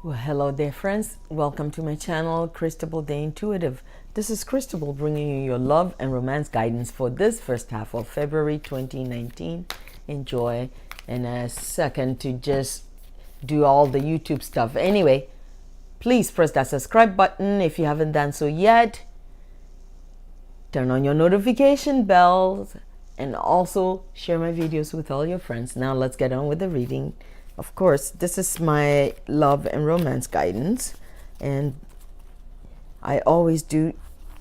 Well, hello there, friends. Welcome to my channel, Cristabelle the Intuitive. This is Cristabelle bringing you your love and romance guidance for this first half of February 2019. Enjoy. And a second to just do all the YouTube stuff. Anyway, please press that subscribe button if you haven't done so yet. Turn on your notification bells and also share my videos with all your friends. Now let's get on with the reading. Of course, this is my love and romance guidance, and I always do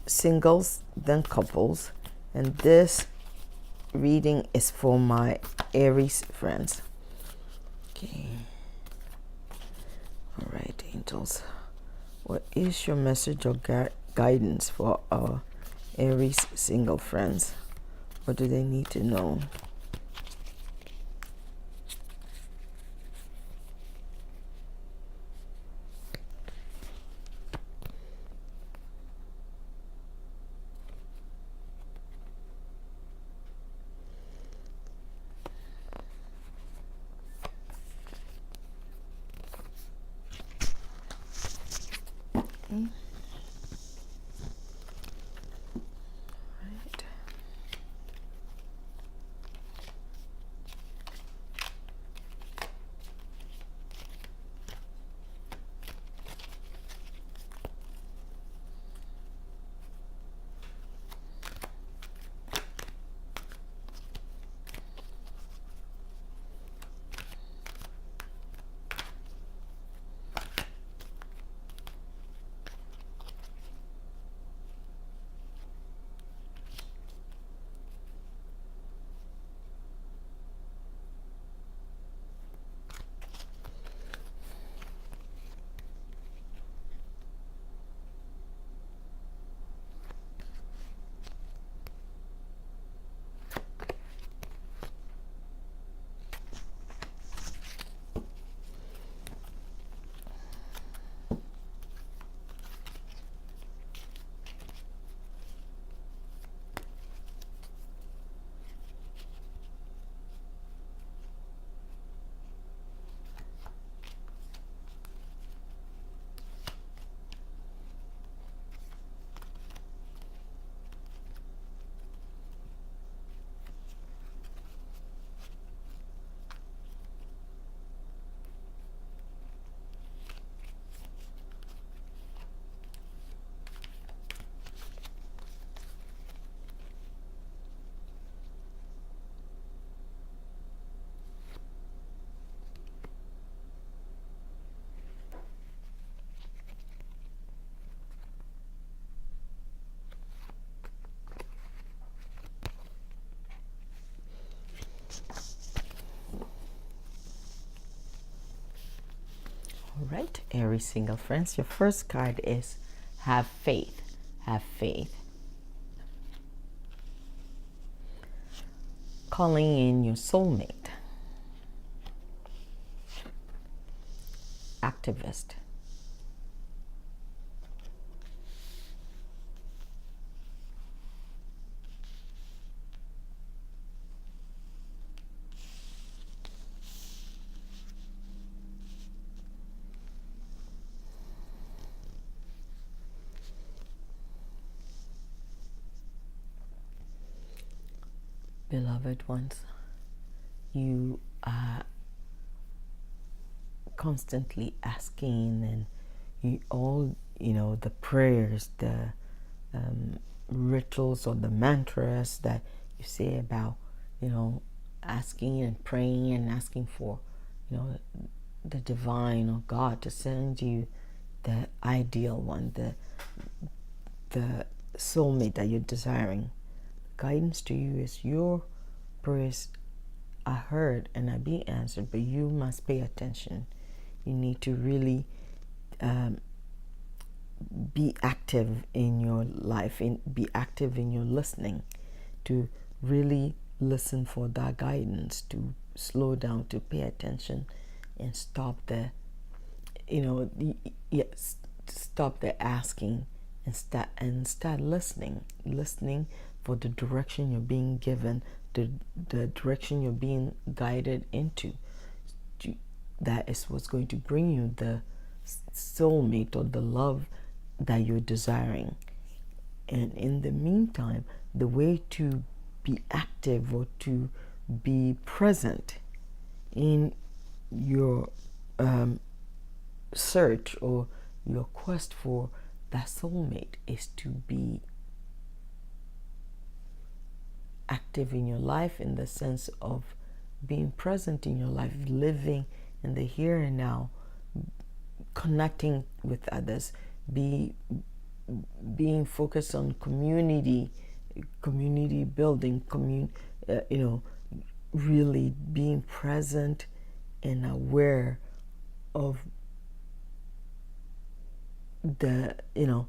singles then couples, and this reading is for my Aries friends. Okay. All right, angels, what is your message or guidance for our Aries single friends? What do they need to know? Okay. All right, Aries single friends, your first card is have faith. Have faith. Calling in your soulmate. Activist. Beloved ones, you are constantly asking, and you all, the prayers, the rituals or the mantras that you say about, asking and praying and asking for, the divine or God to send you the ideal one, the soulmate that you're desiring. Guidance to you is your prayers are heard and are being answered, but you must pay attention. You need to really be active in your life, be active in your listening, to really listen for that guidance, to slow down, to pay attention, and stop the, stop the asking and start listening for the direction you're being given, the direction you're being guided into. That is what's going to bring you the soulmate or the love that you're desiring. And in the meantime, the way to be active or to be present in your search or your quest for that soulmate is to be active in your life, in the sense of being present in your life, living in the here and now, connecting with others, being focused on community building, really being present and aware of the, in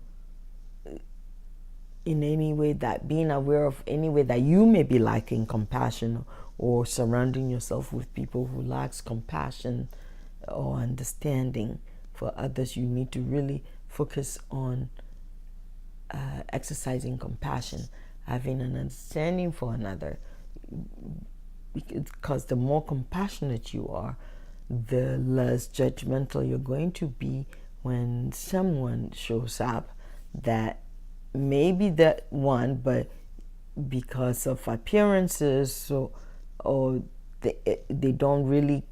any way, that being aware of any way that you may be lacking compassion, or surrounding yourself with people who lacks compassion or understanding for others. You need to really focus on exercising compassion, having an understanding for another, because the more compassionate you are, the less judgmental you're going to be when someone shows up that maybe that one, but because of appearances, or they don't really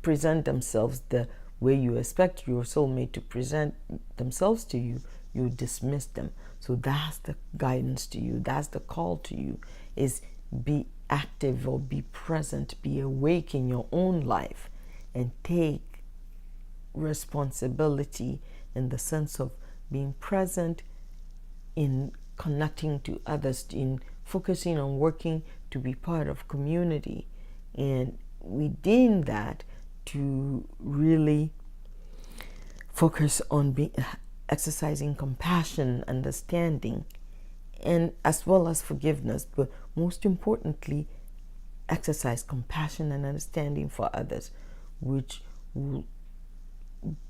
present themselves the way you expect your soulmate to present themselves to you, you dismiss them. So that's the guidance to you, that's the call to you, is be active or be present, be awake in your own life, and take responsibility in the sense of being present in connecting to others, in focusing on working to be part of community, and within that to really focus on exercising compassion, understanding, and as well as forgiveness, but most importantly, exercise compassion and understanding for others, which will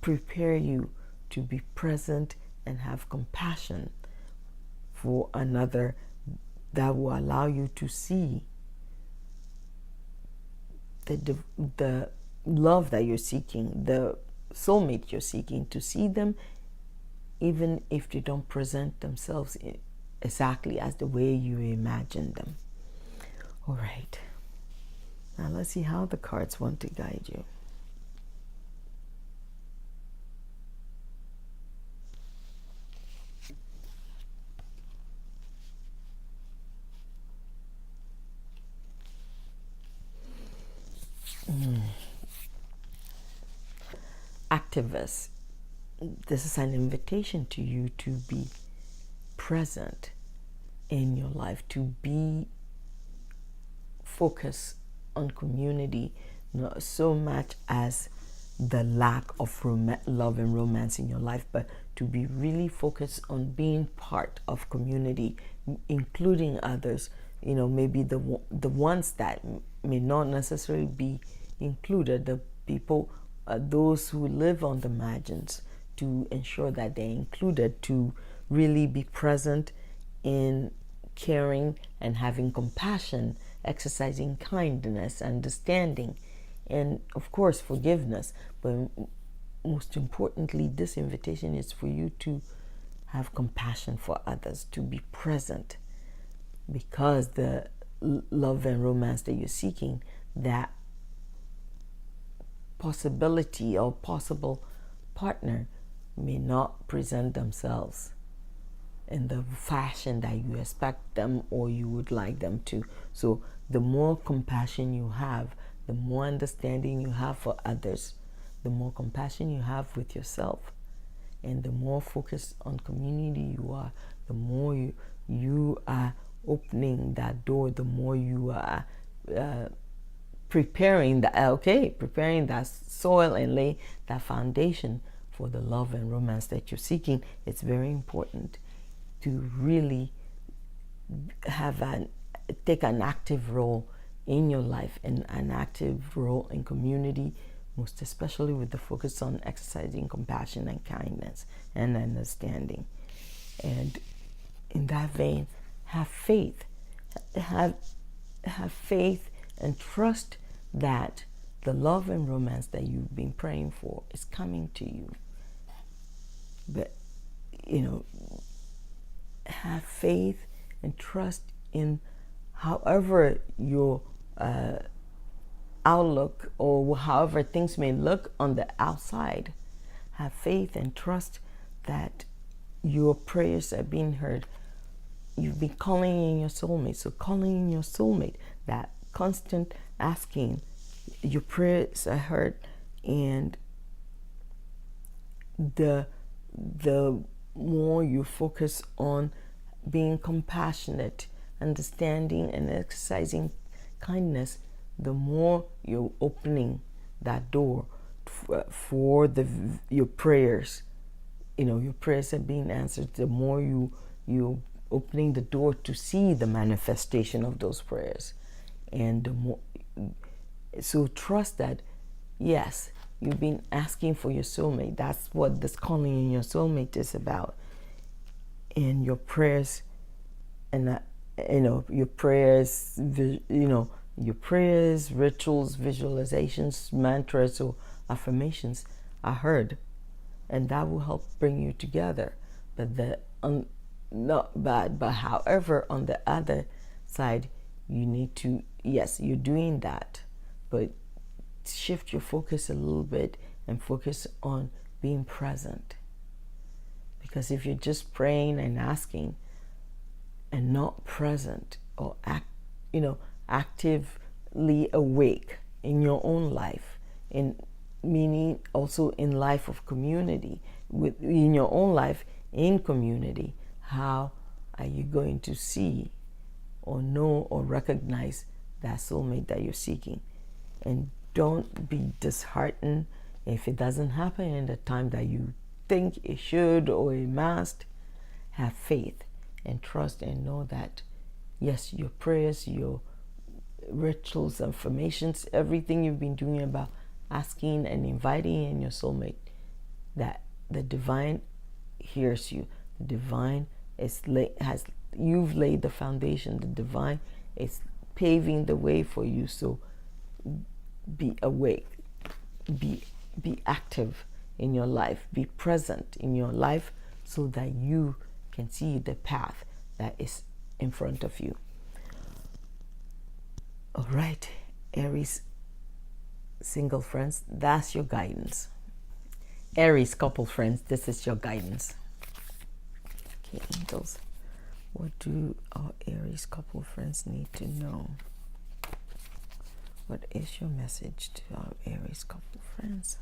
prepare you to be present and have compassion for another, that will allow you to see the love that you're seeking, the soulmate you're seeking, to see them even if they don't present themselves exactly as the way you imagine them. All right, now let's see how the cards want to guide you. Activists, this is an invitation to you to be present in your life, to be focused on community, not so much as the lack of love and romance in your life, but to be really focused on being part of community, including others, maybe the ones that may not necessarily be included, the people, those who live on the margins, to ensure that they're included, to really be present in caring and having compassion, exercising kindness, understanding, and of course forgiveness. But most importantly, this invitation is for you to have compassion for others, to be present, because the love and romance that you're seeking, that possibility or possible partner may not present themselves in the fashion that you expect them or you would like them to. So the more compassion you have, the more understanding you have for others, the more compassion you have with yourself, and the more focused on community you are, the more you are opening that door, the more you are preparing that soil and lay that foundation for the love and romance that you're seeking. It's very important to really take an active role in your life and an active role in community, most especially with the focus on exercising compassion and kindness and understanding. And in that vein, have faith. Have faith and trust that the love and romance that you've been praying for is coming to you. But, you know, have faith and trust in however your outlook or however things may look on the outside. Have faith and trust that your prayers are being heard. You've been calling in your soulmate. So calling in your soulmate, that constant asking, your prayers are heard, and the more you focus on being compassionate, understanding, and exercising kindness, the more you're opening that door for your prayers. You know, your prayers are being answered. The more you opening the door to see the manifestation of those prayers, and the more. So trust that, yes, you've been asking for your soulmate. That's what this calling in your soulmate is about. And your prayers, and your prayers, your prayers, rituals, visualizations, mantras, or affirmations are heard, and that will help bring you together. But however, on the other side, you need to, yes, you're doing that, but shift your focus a little bit and focus on being present. Because if you're just praying and asking and not present or actively awake in your own life, in meaning also in life of community, in your own life in community, how are you going to see or know or recognize that soulmate that you're seeking? And don't be disheartened if it doesn't happen in the time that you think it should or it must. Have faith and trust and know that, yes, your prayers, your rituals, affirmations, everything you've been doing about asking and inviting in your soulmate, that the divine hears you. The divine you've laid the foundation. The divine is paving the way for you. So be awake, be active in your life, be present in your life, so that you can see the path that is in front of you. All right, Aries single friends, that's your guidance. Aries couple friends, this is your guidance. Okay, angels, what do our Aries couple friends need to know? What is your message to our Aries couple friends?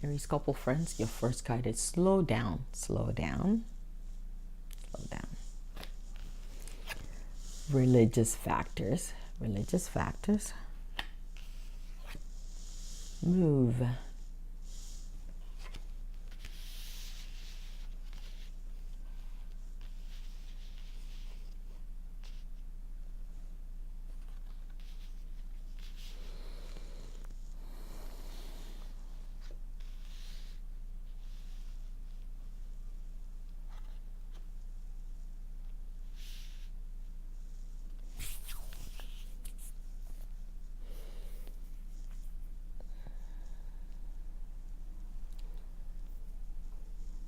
Aries couple friends, your first card is slow down, slow down, slow down. Religious factors, religious factors. Move.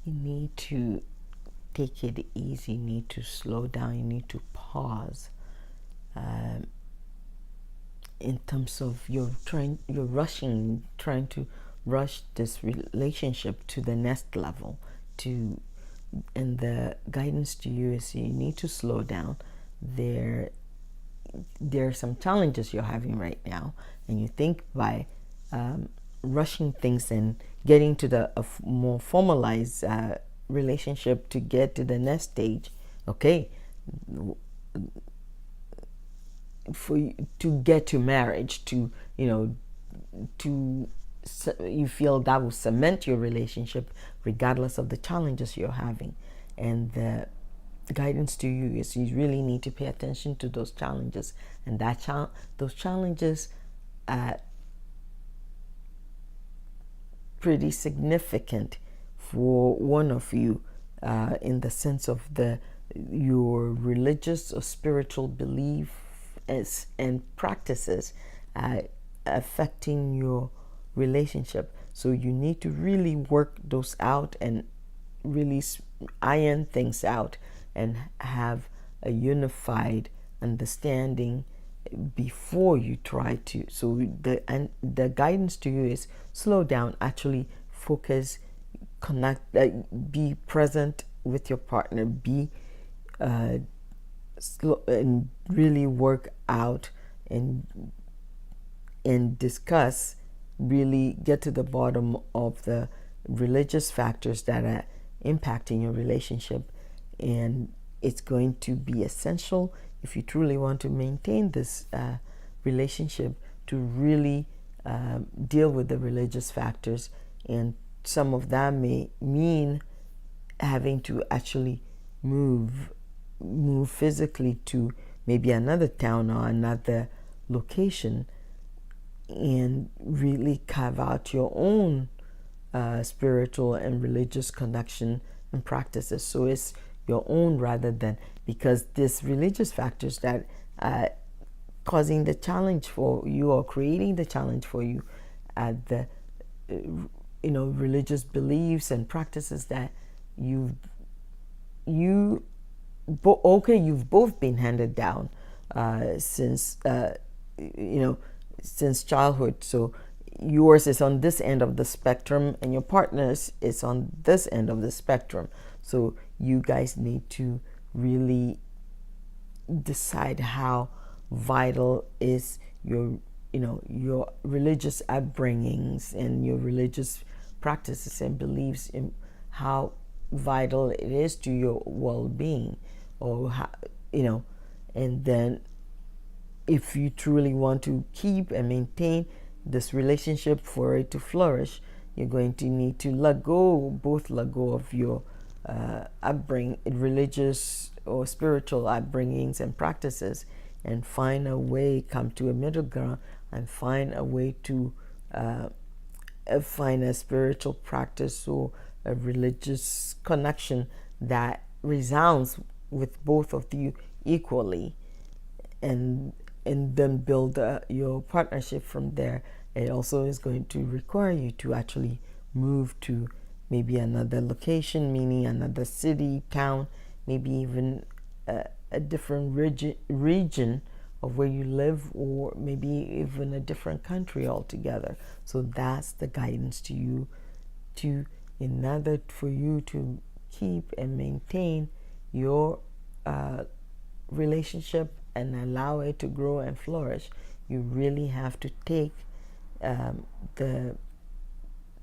You need to take it easy. You need to slow down. You need to pause. In terms of you're rushing, trying to rush this relationship to the next level. And the guidance to you is you need to slow down. There are some challenges you're having right now, and you think by rushing things and getting to the more formalized relationship to get to the next stage, okay, for you to get to marriage, to you feel that will cement your relationship regardless of the challenges you're having. And the guidance to you is you really need to pay attention to those challenges, and those challenges are pretty significant for one of you, in the sense of your religious or spiritual beliefs and practices affecting your relationship. So you need to really work those out and really iron things out and have a unified understanding before you try to. So the guidance to you is slow down, actually focus, connect, be present with your partner, be slow, and really work out and discuss, really get to the bottom of the religious factors that are impacting your relationship. And it's going to be essential if you truly want to maintain this relationship to really deal with the religious factors. And some of that may mean having to actually move physically to maybe another town or another location and really carve out your own spiritual and religious connection and practices. So it's your own, rather than, because these religious factors that are causing the challenge for you or creating the challenge for you, the religious beliefs and practices that you've both been handed down since childhood. So yours is on this end of the spectrum and your partner's is on this end of the spectrum. So you guys need to really decide how vital is your religious upbringings and your religious practices and beliefs, and how vital it is to your well-being, or how, and then if you truly want to keep and maintain this relationship for it to flourish, you're going to need to let go of your religious or spiritual upbringings and practices, and find a way, come to a middle ground, and find a way to find a spiritual practice or a religious connection that resounds with both of you equally, and then build your partnership from there. It also is going to require you to actually move to maybe another location, meaning another city, town, maybe even a different region of where you live, or maybe even a different country altogether. So that's the guidance to you, in order for you to keep and maintain your relationship and allow it to grow and flourish. You really have to take the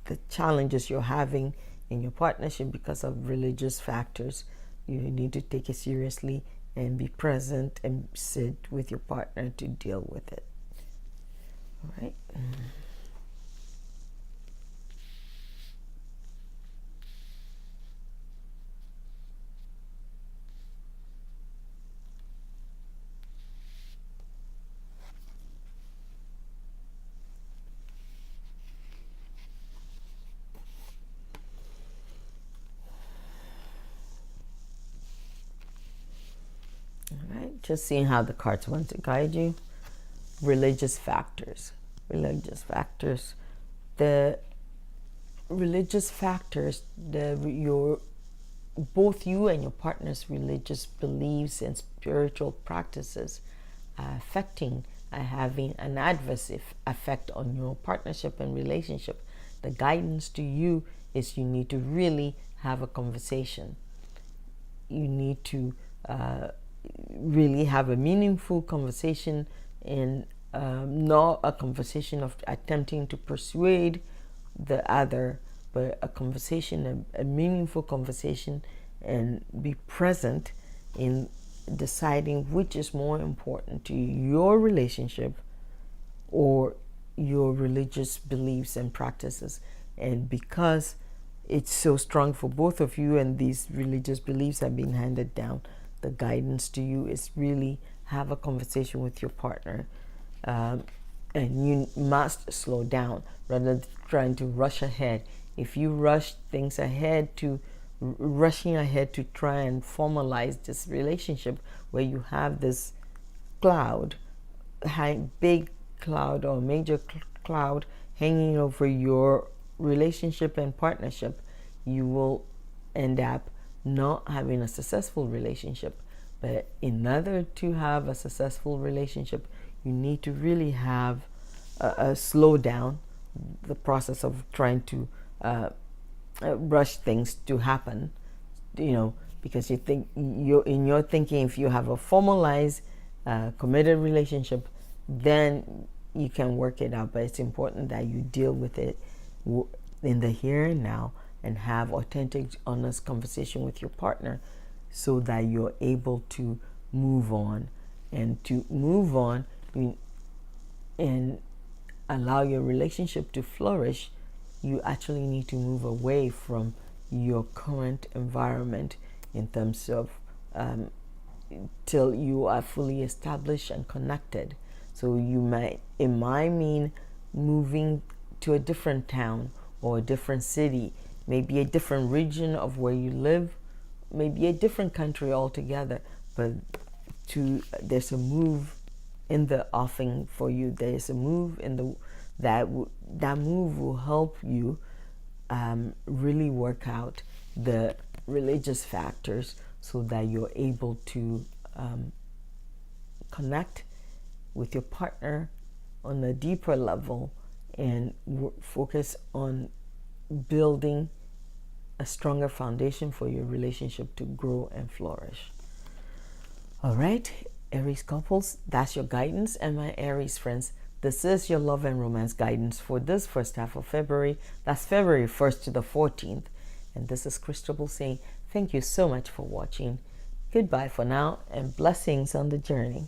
the challenges you're having in your partnership because of religious factors, you need to take it seriously and be present and sit with your partner to deal with it. All right. All right. Just seeing how the cards want to guide you. Religious factors. Religious factors. The religious factors, both you and your partner's religious beliefs and spiritual practices are affecting, having an adverse effect on your partnership and relationship. The guidance to you is you need to really have a conversation. You need to really have a meaningful conversation, and not a conversation of attempting to persuade the other, but a conversation, a meaningful conversation, and be present in deciding which is more important to you, your relationship or your religious beliefs and practices. And because it's so strong for both of you and these religious beliefs have been handed down, the guidance to you is really have a conversation with your partner. And you must slow down rather than trying to rush ahead. If you rush things ahead, rushing ahead to try and formalize this relationship where you have this cloud, big cloud or major cloud hanging over your relationship and partnership, you will end up not having a successful relationship. But in order to have a successful relationship, you need to really have a slow down the process of trying to rush things to happen, because you think in your thinking, if you have a formalized committed relationship, then you can work it out. But it's important that you deal with it in the here and now and have authentic, honest conversation with your partner so that you're able to move on. And to move on and allow your relationship to flourish, you actually need to move away from your current environment in terms of till you are fully established and connected. So it might mean moving to a different town or a different city, maybe a different region of where you live, maybe a different country altogether. But there's a move in the offing for you. There's a move in that move will help you really work out the religious factors so that you're able to connect with your partner on a deeper level and focus on building a stronger foundation for your relationship to grow and flourish. All right, Aries couples, that's your guidance. And my Aries friends, this is your love and romance guidance for this first half of February. That's February 1st to the 14th. And this is Cristabelle saying thank you so much for watching. Goodbye for now, and blessings on the journey.